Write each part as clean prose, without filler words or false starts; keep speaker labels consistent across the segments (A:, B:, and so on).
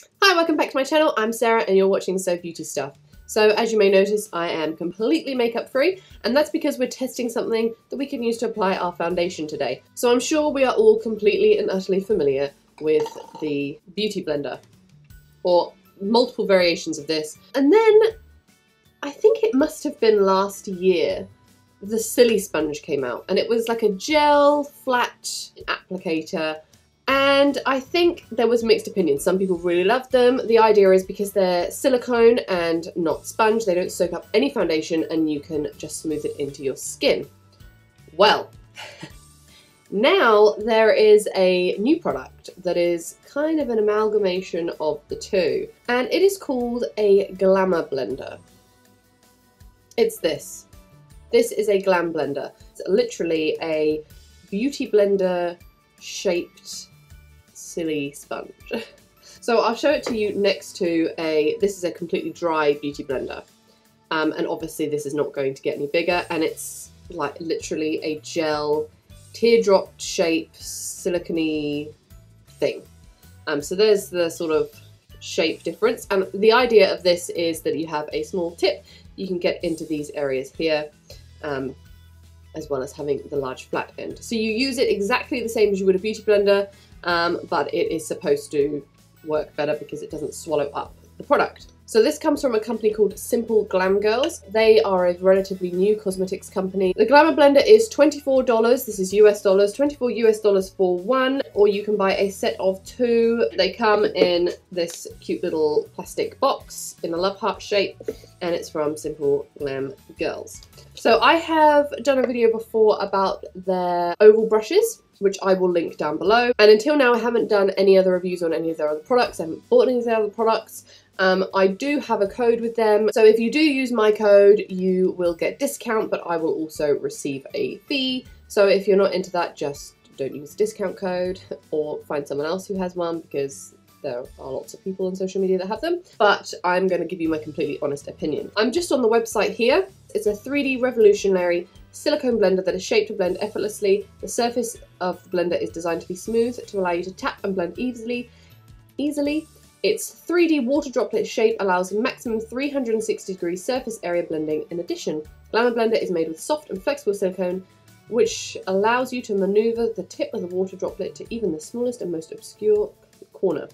A: Hi, welcome back to my channel. I'm Sarah and you're watching So Beauty Stuff. So as you may notice, I am completely makeup free, and that's because we're testing something that we can use to apply our foundation today. So I'm sure we are all completely and utterly familiar with the Beauty Blender, or multiple variations of this. And then, I think it must have been last year, the silisponge came out, and it was like a gel flat applicator. And I think there was mixed opinions. Some people really loved them. The idea is because they're silicone and not sponge, they don't soak up any foundation and you can just smooth it into your skin. Well, now there is a new product that is kind of an amalgamation of the two, and it is called a Glamour Blender. It's this. This is a Glam Blender. It's literally a beauty blender shaped silly sponge. So I'll show it to you next to this is a completely dry beauty blender. And obviously this is not going to get any bigger, and it's like literally a gel, teardrop shape, silicone-y thing. So there's the sort of shape difference. And the idea of this is that you have a small tip. You can get into these areas here, as well as having the large flat end. So you use it exactly the same as you would a beauty blender, but it is supposed to work better because it doesn't swallow up the product. So this comes from a company called Simple Glam Girls. They are a relatively new cosmetics company. The Glamour Blender is $24, this is US dollars, $24 US for one, or you can buy a set of two. They come in this cute little plastic box in a love heart shape, and it's from Simple Glam Girls. So I have done a video before about their oval brushes, which I will link down below. And until now I haven't done any other reviews on any of their other products. I haven't bought any of their other products. I do have a code with them, so if you do use my code you will get discount, but I will also receive a fee. So if you're not into that, just don't use the discount code or find someone else who has one, because there are lots of people on social media that have them. But I'm going to give you my completely honest opinion. I'm just on the website here. It's a 3D revolutionary silicone blender that is shaped to blend effortlessly. The surface of the blender is designed to be smooth to allow you to tap and blend easily. Its 3D water droplet shape allows maximum 360-degree surface area blending. In addition, Glamour Blender is made with soft and flexible silicone, which allows you to maneuver the tip of the water droplet to even the smallest and most obscure corner.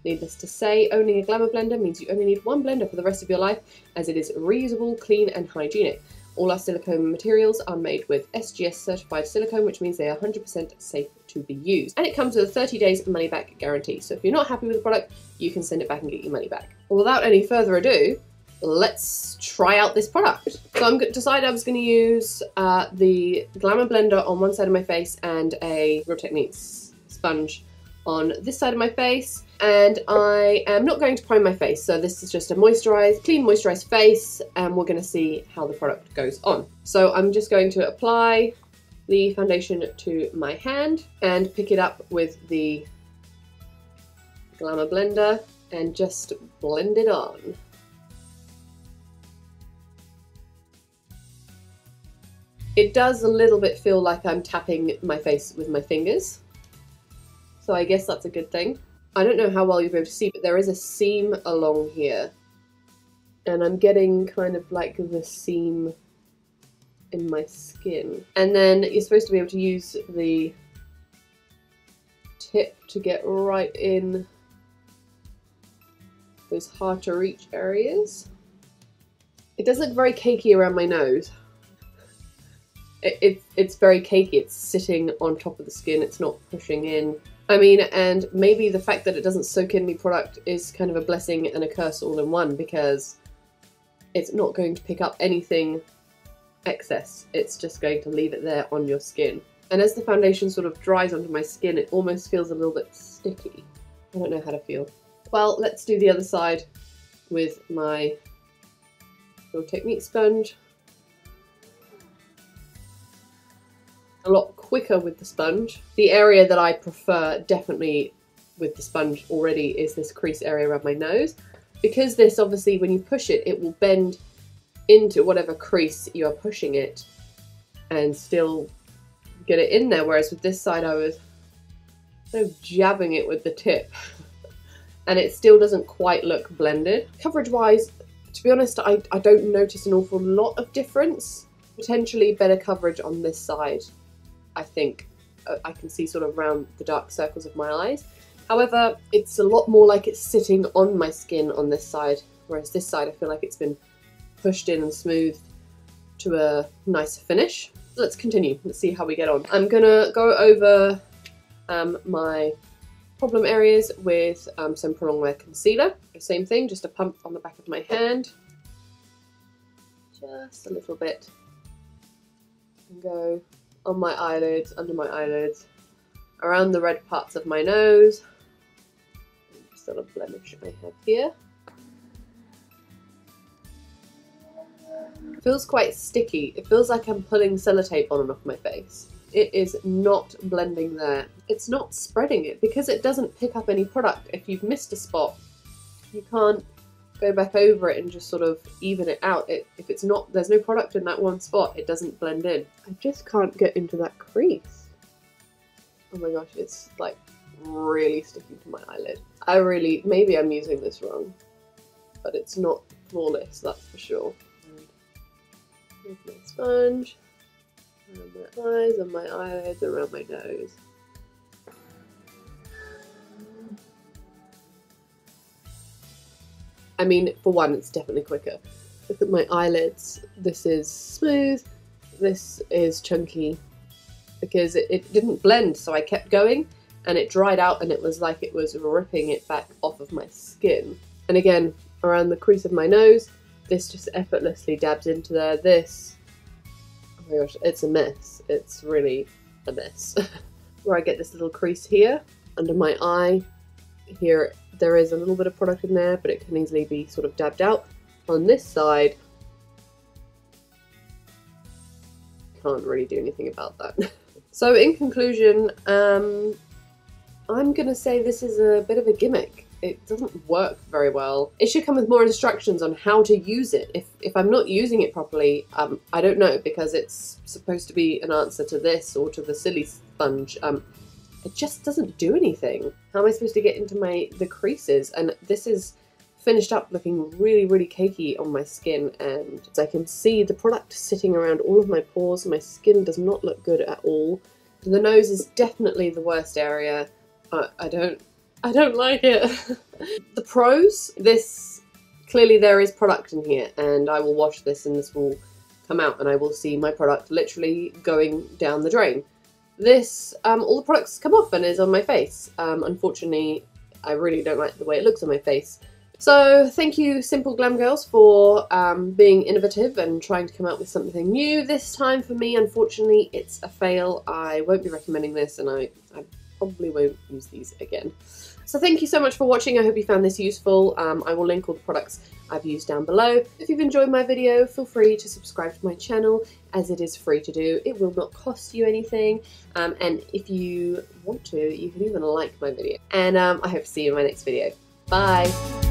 A: Needless to say, owning a Glamour Blender means you only need one blender for the rest of your life, as it is reusable, clean and hygienic. All our silicone materials are made with SGS certified silicone, which means they are 100% safe to be used. And it comes with a 30 days money back guarantee. So if you're not happy with the product, you can send it back and get your money back. Well, without any further ado, let's try out this product. So I'm decided I was going to use the Glamour Blender on one side of my face and a Real Techniques sponge on this side of my face, and I am not going to prime my face, so this is just a clean moisturized face, and we're going to see how the product goes on. So I'm just going to apply the foundation to my hand and pick it up with the Glamour Blender and just blend it on. It does a little bit feel like I'm tapping my face with my fingers, so I guess that's a good thing. I don't know how well you'll be able to see, but there is a seam along here, and I'm getting kind of like the seam in my skin. And then you're supposed to be able to use the tip to get right in those hard to reach areas. It does look very cakey around my nose. It's very cakey, it's sitting on top of the skin, it's not pushing in. I mean, and maybe the fact that it doesn't soak in the product is kind of a blessing and a curse all in one, because it's not going to pick up anything excess. It's just going to leave it there on your skin. And as the foundation sort of dries onto my skin, it almost feels a little bit sticky. I don't know how to feel. Well, let's do the other side with my Real Techniques sponge. A lot quicker with the sponge. The area that I prefer definitely with the sponge already is this crease area around my nose, because this obviously when you push it, it will bend into whatever crease you are pushing it and still get it in there, whereas with this side I was so jabbing it with the tip and it still doesn't quite look blended. Coverage wise, to be honest, I don't notice an awful lot of difference. Potentially better coverage on this side, I think. I can see sort of around the dark circles of my eyes. However, it's a lot more like it's sitting on my skin on this side, whereas this side I feel like it's been pushed in and smoothed to a nicer finish. So let's continue, let's see how we get on. I'm gonna go over my problem areas with some Prolong Wear concealer. The same thing, just a pump on the back of my hand. Just a little bit. And go on my eyelids, under my eyelids, around the red parts of my nose. Just a little blemish I have here. It feels quite sticky. It feels like I'm pulling sellotape on and off my face. It is not blending there. It's not spreading it because it doesn't pick up any product. If you've missed a spot, you can't go back over it and just sort of even it out. If it's not, there's no product in that one spot, it doesn't blend in. I just can't get into that crease. Oh my gosh, it's like really sticking to my eyelid. Maybe I'm using this wrong, but it's not flawless, that's for sure. With my sponge, around my eyes, and my eyelids, around my nose. I mean, for one, it's definitely quicker. Look at my eyelids. This is smooth, this is chunky, because it didn't blend, so I kept going, and it dried out, and it was like it was ripping it back off of my skin. And again, around the crease of my nose, this just effortlessly dabs into there. This, oh my gosh, it's a mess. It's really a mess. Where I get this little crease here, under my eye, here there is a little bit of product in there, but it can easily be sort of dabbed out. On this side, can't really do anything about that. So in conclusion, I'm gonna say this is a bit of a gimmick. It doesn't work very well. It should come with more instructions on how to use it. If I'm not using it properly, I don't know, because it's supposed to be an answer to this or to the silisponge. It just doesn't do anything. How am I supposed to get into the creases? And this is finished up looking really, really cakey on my skin, and I can see the product sitting around all of my pores. My skin does not look good at all. The nose is definitely the worst area. I don't like it. The pros, clearly there is product in here, and I will wash this and this will come out and I will see my product literally going down the drain. This, all the products come off and is on my face. Unfortunately, I really don't like the way it looks on my face. So thank you, Simple Glam Girls, for being innovative and trying to come out with something new. This time for me, unfortunately, it's a fail. I won't be recommending this, and I probably won't use these again. So thank you so much for watching. I hope you found this useful. I will link all the products I've used down below. If you've enjoyed my video, feel free to subscribe to my channel, as it is free to do. It will not cost you anything. And if you want to, you can even like my video. And I hope to see you in my next video. Bye!